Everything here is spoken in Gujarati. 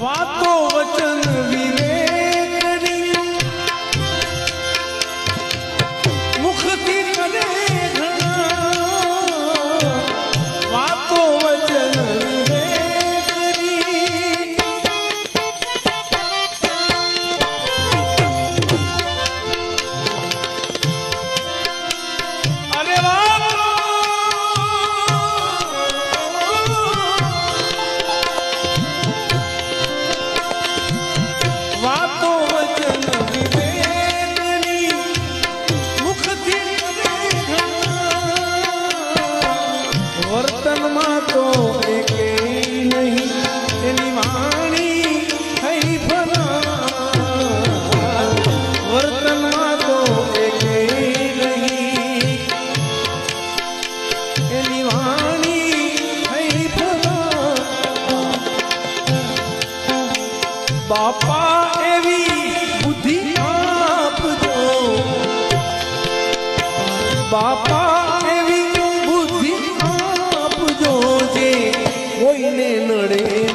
વાતો વચન વિવેકની મુખથી કરે ઘણા વાતો વચન વિવેકની અરે વાતો વચન વિવેકની મુખથી વર્તનમાં તો એકેય નહીં એની વાણી થઈ ભલા વર્તનમાં તો એકેય નહીં એની વાણી થઈ ભલા બાપા બુદ્ધિ આપજો બાપા એવી બુદ્ધિ આપજો જે કોઈને નડે